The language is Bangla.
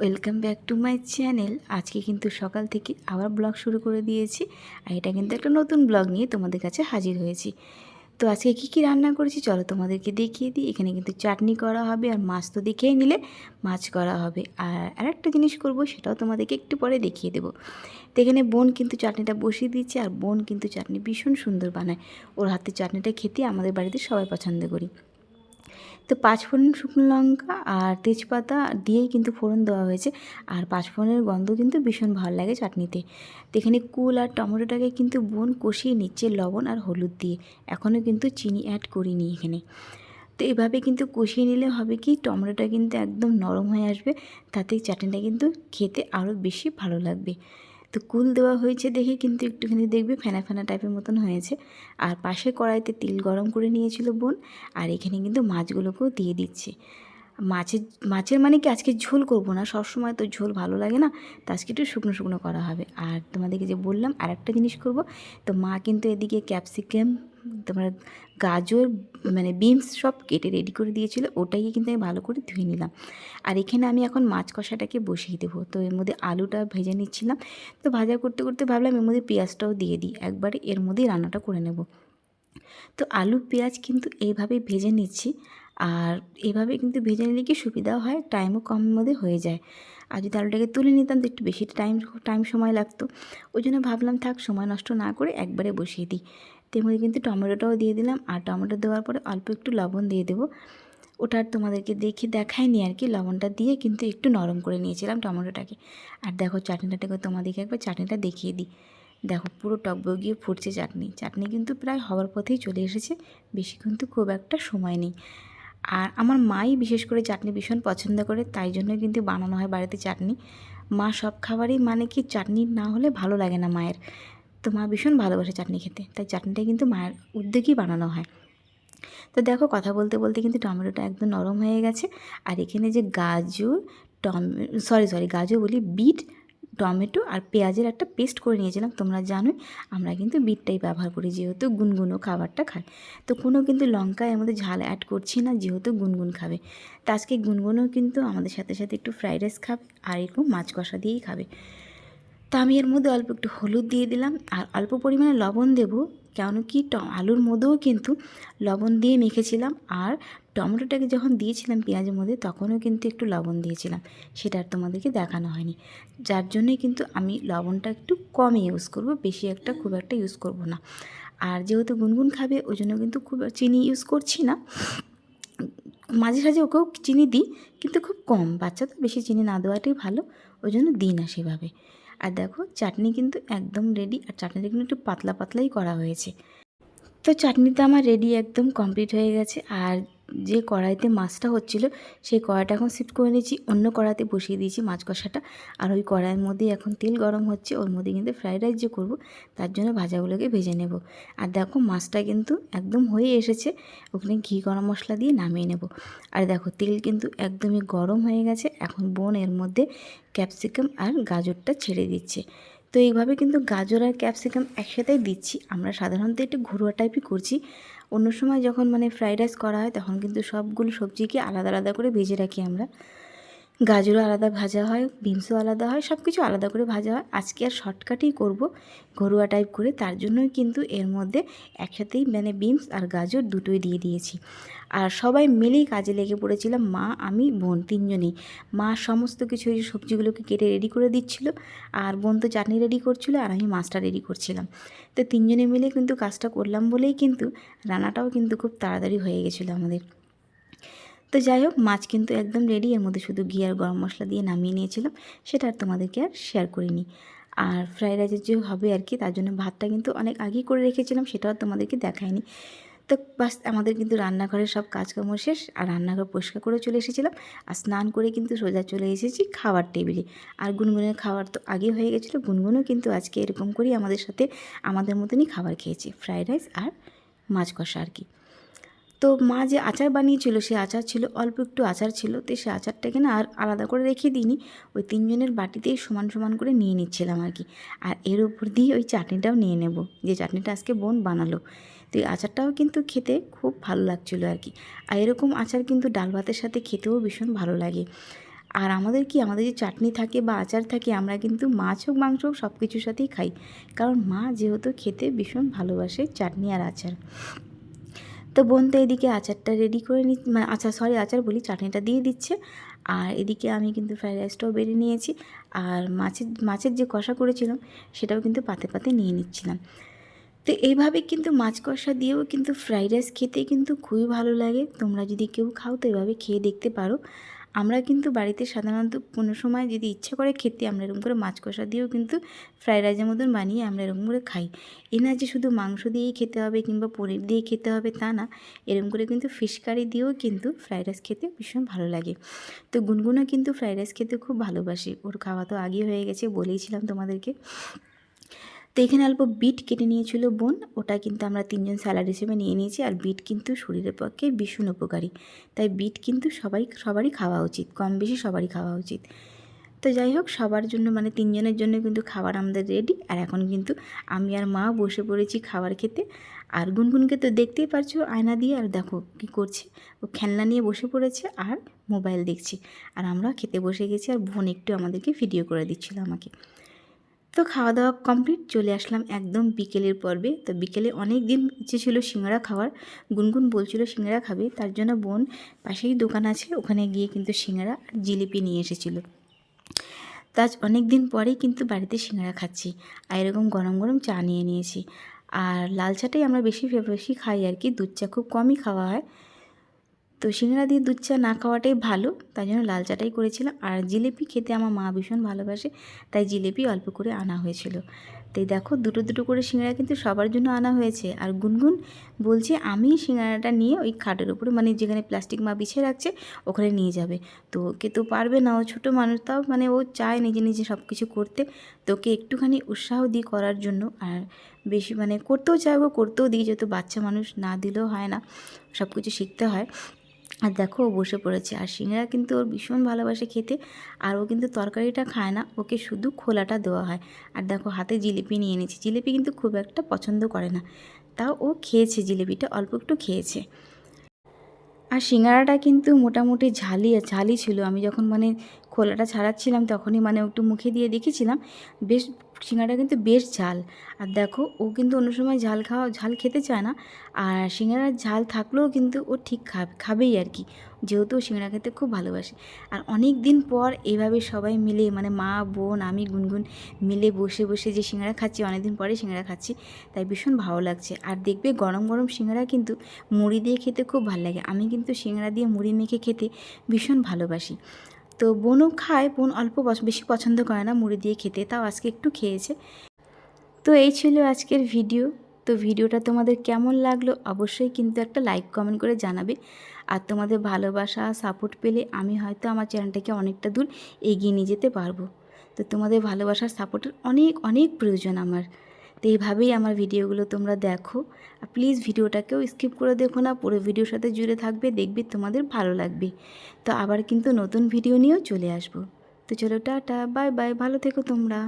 Welcome back to my channel. আজকে কিন্তু সকাল থেকে আবার ব্লগ শুরু করে দিয়েছি, আর এটা কিন্তু একটা নতুন ব্লগ নিয়ে তোমাদের কাছে হাজির হয়েছি। তো আজকে কী রান্না করেছি চলো তোমাদেরকে দেখিয়ে দিই। এখানে কিন্তু চাটনি করা হবে, আর মাছ তো দেখেই নিলে মাছ করা হবে। আর আরেকটা জিনিস করব, সেটাও তোমাদেরকে একটু পরে দেখিয়ে দেবো। তো এখানে বোন কিন্তু চাটনিটা বসিয়ে দিচ্ছে, আর বোন কিন্তু চাটনি ভীষণ সুন্দর বানায়। ওর হাতের চাটনিটা খেতে আমাদের বাড়িতে সবাই পছন্দ করি। তো 5 ফোড়ন, শুকনো লঙ্কা আর তেজপাতা দিয়েই কিন্তু ফোড়ন দেওয়া হয়েছে। আর 5 ফোড়নের গন্ধ কিন্তু ভীষণ ভালো লাগে চাটনিতে। তো এখানে কুল আর টমেটোটাকে কিন্তু বোন কষিয়ে নিচ্ছে লবণ আর হলুদ দিয়ে। এখনও কিন্তু চিনি অ্যাড করিনি এখানে। তো এভাবে কিন্তু কষিয়ে নিলে হবে কি, টমেটোটা কিন্তু একদম নরম হয়ে আসবে, তাতে চাটনিটা কিন্তু খেতে আরও বেশি ভালো লাগবে। তো কুল দেওয়া হয়েছে দেখে কিন্তু একটুখানি দেখবে ফেনা ফেনা টাইপের মতন হয়েছে। আর পাশে কড়াইতে তেল গরম করে নিয়েছিল বোন, আর এখানে কিন্তু মাছগুলোকেও দিয়ে দিচ্ছে। মাছের মানে কি, আজকে ঝোল করব না, সবসময় তো ঝোল ভালো লাগে না, তো আজকে একটু শুকনো শুকনো করা হবে। আর তোমাদেরকে যে বললাম আর একটা জিনিস করব, তো মা কিন্তু এদিকে ক্যাপসিকাম, তোমার গাজর, মানে বিনস সব কেটে রেডি করে দিয়েছিল, ওটাই কিন্তু আমি ভালো করে ধুয়ে নিলাম। আর এখানে আমি এখন মাছ কষাটাকে বসিয়ে দেবো। তো এর মধ্যে আলুটা ভেজে নিচ্ছিলাম। তো ভাজা করতে করতে ভাবলাম এর মধ্যে পেঁয়াজটাও দিয়ে দিই, একবারে এর মধ্যেই রান্নাটা করে নেব। তো আলু পেঁয়াজ কিন্তু এইভাবেই ভেজে নিচ্ছি। আর এইভাবে কিন্তু ভেজে নিলে কি সুবিধাও হয়, টাইমও কমের মধ্যে হয়ে যায়। আর যদি আলুটাকে তুলে নিতাম তো একটু বেশি টাইম সময় লাগতো। ওই জন্য ভাবলাম থাক, সময় নষ্ট না করে একবারে বসিয়ে দিই। তো এর মধ্যে কিন্তু টমেটোটাও দিয়ে দিলাম, আর টমেটো দেওয়ার পরে অল্প একটু লবণ দিয়ে দেবো। ওটা আর তোমাদেরকে দেখায়নি আর কি, লবণটা দিয়ে কিন্তু একটু নরম করে নিয়েছিলাম টমেটোটাকে। আর দেখো চাটনিটাকে তোমাদেরকে একবার চাটনিটা দেখিয়ে দিই। দেখো পুরো টকবগিয়ে ফুটছে চাটনি। চাটনি কিন্তু প্রায় হওয়ার পথেই চলে এসেছে, বেশি কিন্তু খুব একটা সময় নেই। আর আমার মাই বিশেষ করে চাটনি ভীষণ পছন্দ করে, তাই জন্যই কিন্তু বানানো হয় বাড়িতে চাটনি। মা সব খাবারই মানে কি চাটনি না হলে ভালো লাগে না মায়ের। তো মা ভীষণ ভালোবাসে চাটনি খেতে, তাই চাটনিটা কিন্তু মায়ের উদ্যোগেই বানানো হয়। তো দেখো কথা বলতে বলতে কিন্তু টমেটোটা একদম নরম হয়ে গেছে। আর এখানে যে গাজর, গাজর বলি, বিট, টমেটো আর পেঁয়াজের একটা পেস্ট করে নিয়েছিলাম। তোমরা জানোই আমরা কিন্তু বিটটাই ব্যবহার করি, যেহেতু গুনগুনো খাবারটা খায়। তো কোনো কিন্তু লঙ্কা এর মধ্যে ঝাল অ্যাড করছি না, যেহেতু গুনগুন খাবে। তো আজকে গুনগুনও কিন্তু আমাদের সাথে সাথে একটু ফ্রাইড রাইস খাবে, আর এরকম মাছ কষা দিয়েই খাবে। তো আমি এর মধ্যে অল্প একটু হলুদ দিয়ে দিলাম, আর অল্প পরিমাণে লবণ দেবো। কেন কি, আলুর মধ্যেও কিন্তু লবণ দিয়ে মেখেছিলাম, আর টমেটোটাকে যখন দিয়েছিলাম পেঁয়াজের মধ্যে তখনও কিন্তু একটু লবণ দিয়েছিলাম, সেটা আর তোমাদেরকে দেখানো হয়নি। যার জন্যই কিন্তু আমি লবণটা একটু কম ইউজ করব, বেশি খুব একটা ইউজ করব না। আর যেহেতু গুনগুন খাবে ওই জন্য কিন্তু খুব চিনি ইউজ করছি না। মাঝে সাঝে ওকেও চিনি দিই, কিন্তু খুব কম, বাচ্চা তো বেশি চিনি না দেওয়াটাই ভালো, ওই জন্য দিই না সেভাবে। আর দেখো চাটনি কিন্তু একদম রেডি, আর চাটনিটা কিন্তু একটু পাতলা পাতলাই করা হয়েছে। তো চাটনিটা আমার রেডি, একদম কমপ্লিট হয়ে গেছে। আর যে কড়াইতে মাছটা হচ্ছিলো সেই কড়াইটা এখন শিফট করে নিয়েছি, অন্য কড়াইতে বসিয়ে দিয়েছি মাছ কষাটা। আর ওই কড়াইয়ের মধ্যেই এখন তেল গরম হচ্ছে, ওর মধ্যে কিন্তু ফ্রাইড রাইস যে করবো তার জন্য ভাজাগুলোকে ভেজে নেব। আর দেখো মাছটা কিন্তু একদম হয়ে এসেছে, ওখানে ঘি গরম মশলা দিয়ে নামিয়ে নেব। আর দেখো তেল কিন্তু একদমই গরম হয়ে গেছে, এখন বোন এর মধ্যে ক্যাপসিকাম আর গাজরটা ছেড়ে দিচ্ছে। তো এইভাবে কিন্তু গাজর আর ক্যাপসিকাম একসাথেই দিচ্ছি। আমরা সাধারণত একটু ঘরোয়া টাইপই করছি। অন্য সময় যখন মানে ফ্রাইড রাইস করা হয় তখন কিন্তু সবগুলো সবজিকে আলাদা আলাদা করে ভেজে রাখি আমরা। গাজরও আলাদা ভাজা হয়, বিনসও আলাদা হয়, সব কিছু আলাদা করে ভাজা হয়। আজকে আর শর্টকাটেই করব, ঘরোয়া টাইপ করে, তার জন্যই কিন্তু এর মধ্যে একসাথেই মানে বিনস আর গাজর দুটোই দিয়ে দিয়েছি। আর সবাই মিলেই কাজে লেগে পড়েছিলাম, মা, আমি, বোন, তিনজনেই। মা সমস্ত কিছু এই সবজিগুলোকে কেটে রেডি করে দিচ্ছিল, আর বোন তো চাটনি রেডি করছিল, আর আমি মাছটা রেডি করছিলাম। তো তিনজনে মিলে কিন্তু কাজটা করলাম বলেই কিন্তু রান্নাটাও কিন্তু খুব তাড়াতাড়ি হয়ে গেছিলো আমাদের। তো যাই হোক, মাছ কিন্তু একদম রেডি, এর মধ্যে শুধু ঘি আর গরম মশলা দিয়ে নামিয়ে নিয়েছিলাম, সেটা আর তোমাদেরকে আর শেয়ার করিনি। আর ফ্রাইড রাইসের যে হবে আর কি, তার জন্য ভাতটা কিন্তু অনেক আগেই করে রেখেছিলাম, সেটাও তোমাদেরকে দেখাইনি। তো বাস আমাদের কিন্তু রান্নাঘরের সব কাজকর্ম শেষ, আর রান্নাঘর পরিষ্কার করে চলে এসেছিলাম। আর স্নান করে কিন্তু সোজা চলে এসেছি খাবার টেবিলে। আর গুনগুনের খাবার তো আগে হয়ে গেছিলো, গুনগুনও কিন্তু আজকে এরকম করেই আমাদের সাথে আমাদের মতনই খাবার খেয়েছি, ফ্রাইড রাইস আর মাছ কষা আর কি। তো মা যে আচার বানিয়েছিল, সে আচার ছিল, অল্প একটু আচার ছিল, তো সে আচারটাকে না আর আলাদা করে রেখে দিইনি, ওই তিনজনের বাটিতেই সমান সমান করে নিয়ে নিচ্ছিলাম আর কি। আর এর উপর দিয়ে ওই চাটনিটাও নিয়ে নেব, যে চাটনিটা আজকে বোন বানালো। তো এই আচারটাও কিন্তু খেতে খুব ভালো লাগছিলো আর কি। আর এরকম আচার কিন্তু ডাল ভাতের সাথে খেতেও ভীষণ ভালো লাগে। আর আমাদের যে চাটনি থাকে বা আচার থাকে আমরা কিন্তু মাছ হোক মাংস হোক সব কিছুর সাথেই খাই, কারণ মা যেহেতু খেতে ভীষণ ভালোবাসে চাটনি আর আচার। তো বোন তো এদিকে আচারটা রেডি করে মানে আচার বলি, চাটনিটা দিয়ে দিচ্ছে। আর এদিকে আমি কিন্তু ফ্রাইড রাইসটাও বেড়ে নিয়েছি, আর মাছের যে কষা করেছিলাম সেটাও কিন্তু পাতে পাতে নিয়ে নিচ্ছিলাম। তো এইভাবে কিন্তু মাছ কষা দিয়েও কিন্তু ফ্রাইড রাইস খেতে কিন্তু খুবই ভালো লাগে। তোমরা যদি কেউ খাও তো এভাবে খেয়ে দেখতে পারো। আমরা কিন্তু বাড়িতে সাধারণত কোনো সময় যদি ইচ্ছে করে খেতে আমরা এরকম করে মাছ কষা দিয়েও কিন্তু ফ্রাইড রাইসের মতন বানিয়ে আমরা এরকম করে খাই। এ না যে শুধু মাংস দিয়েই খেতে হবে কিংবা পনির দিয়ে খেতে হবে তা না, এরকম করে কিন্তু ফিশ কারি দিয়েও কিন্তু ফ্রাইড রাইস খেতে ভীষণ ভালো লাগে। তো গুনগুনও কিন্তু ফ্রাইড রাইস খেতে খুব ভালোবাসে, ওর খাওয়া তো আগেই হয়ে গেছে, বলেইছিলাম তোমাদেরকে। তো এখানে অল্প বিট কেটে নিয়েছিল বোন, ওটা কিন্তু আমরা 3জন স্যালাড হিসেবে নিয়ে নিয়েছি। আর বিট কিন্তু শরীরের পক্ষে ভীষণ উপকারী, তাই বিট কিন্তু সবারই খাওয়া উচিত, কম বেশি সবারই খাওয়া উচিত। তো যাই হোক, সবার জন্য মানে 3জনের জন্য কিন্তু খাবার আমাদের রেডি। আর এখন কিন্তু আমি আর মা বসে পড়েছি খাবার খেতে। আর গুনগুনকে তো দেখতেই পারছো আয়না দিয়ে, আর দেখো কী করছে, ও খেলনা নিয়ে বসে পড়েছে আর মোবাইল দেখছি। আর আমরা খেতে বসে গেছি, আর বোন একটু আমাদেরকে ভিডিও করে দিচ্ছিল আমাকে। তো খাওয়া দাওয়া কমপ্লিট, চলে আসলাম একদম বিকেলের পর্বে। তো বিকেলে অনেক দিন ইচ্ছে ছিল সিঙ্গাড়া খাওয়ার, গুনগুন বলছিল সিঙ্গাড়া খাবে, তার জন্য বোন পাশেই দোকান আছে ওখানে গিয়ে কিন্তু সিঙ্গাড়া আর জিলিপি নিয়ে এসেছিলো। তো আজ অনেক দিন পরেই কিন্তু বাড়িতে সিঙ্গাড়া খাচ্ছি, আর এরকম গরম গরম চা নিয়ে নিয়েছি। আর লাল চাটাই আমরা বেশি খাই আর কি, দুধ চা খুব কমই খাওয়া হয়। তো সিঙ্গাড়া দিয়ে দুধ চা না খাওয়াটাই ভালো, তাই জন্য লাল চাটাই করেছিলাম। আর জিলিপি খেতে আমার মা ভীষণ ভালোবাসে, তাই জিলিপি অল্প করে আনা হয়েছিল। তাই দেখো দুটো করে সিঙ্গাড়া কিন্তু সবার জন্য আনা হয়েছে। আর গুনগুন বলছে আমি সিঙ্গাড়াটা নিয়ে ওই খাটের উপরে, মানে যেখানে প্লাস্টিক মা বিছিয়ে রাখছে ওখানে নিয়ে যাবে। তো ওকে তো পারবে না, ও ছোটো মানুষ, তাও মানে ও চায় নিজে নিজে সব কিছু করতে। তোকে একটুখানি উৎসাহ দিই করার জন্য, আর বেশি মানে করতেও চাইবো, করতেও দিই, যেহেতু বাচ্চা মানুষ, না দিলেও হয় না, সব কিছু শিখতে হয়। আর দেখো ও বসে পড়েছে, আর সিঙ্গাড়া কিন্তু ওর ভীষণ ভালোবাসে খেতে। আর ও কিন্তু তরকারিটা খায় না, ওকে শুধু খোলাটা দেওয়া হয়। আর দেখো হাতে জিলিপি নিয়ে নিয়েছি, জিলিপি কিন্তু খুব একটা পছন্দ করে না, তাও ও খেয়েছে, জিলিপিটা অল্প একটু খেয়েছে। আর সিঙ্গাড়াটা কিন্তু মোটামুটি ঝালই ছিল। আমি যখন মানে খোলাটা ছাড়াচ্ছিলাম তখনই মানে একটু মুখে দিয়ে দেখেছিলাম, বেশ সিঙ্গাড়া কিন্তু বেশ ঝাল। আর দেখো ও কিন্তু অন্য সময় ঝাল খেতে চায় না, আর সিঙ্গাড়ার ঝাল থাকলেও কিন্তু ও ঠিক খাবেই আর কি, যেহেতু ও সিঙ্গাড়া খেতে খুব ভালোবাসে। আর অনেক দিন পর এইভাবে সবাই মিলে, মানে মা বোন আমি গুনগুন মিলে বসে বসে যে সিঙ্গাড়া খাচ্ছি, অনেক দিন পরে সিঙ্গাড়া খাচ্ছি, তাই ভীষণ ভালো লাগছে। আর দেখবে গরম গরম সিঙ্গাড়া কিন্তু মুড়ি দিয়ে খেতে খুব ভালো লাগে। আমি কিন্তু সিঙ্গাড়া দিয়ে মুড়ি মেখে খেতে ভীষণ ভালোবাসি। তো বোনও খায়, বোন বেশি পছন্দ করে না মুড়ি দিয়ে খেতে, তাও আজকে একটু খেয়েছে। তো এই ছিল আজকের ভিডিও। তো ভিডিওটা তোমাদের কেমন লাগলো অবশ্যই কিন্তু একটা লাইক কমেন্ট করে জানাবে। আর তোমাদের ভালোবাসা সাপোর্ট পেলে আমি হয়তো আমার চ্যানেলটাকে অনেকটা দূর এগিয়ে নিয়ে যেতে পারবো। তো তোমাদের ভালোবাসার সাপোর্টের অনেক অনেক প্রয়োজন আমার। তো এইভাবেই আমার ভিডিওগুলো তোমরা দেখো। আর প্লিজ ভিডিওটাকেও স্কিপ করে দেখো না, পুরো ভিডিওর সাথে জুড়ে থাকবে, দেখবে তোমাদের ভালো লাগবে। তো আবার কিন্তু নতুন ভিডিও নিয়েও চলে আসবো। তো চলো টাটা, বাই বাই, ভালো থেকো তোমরা।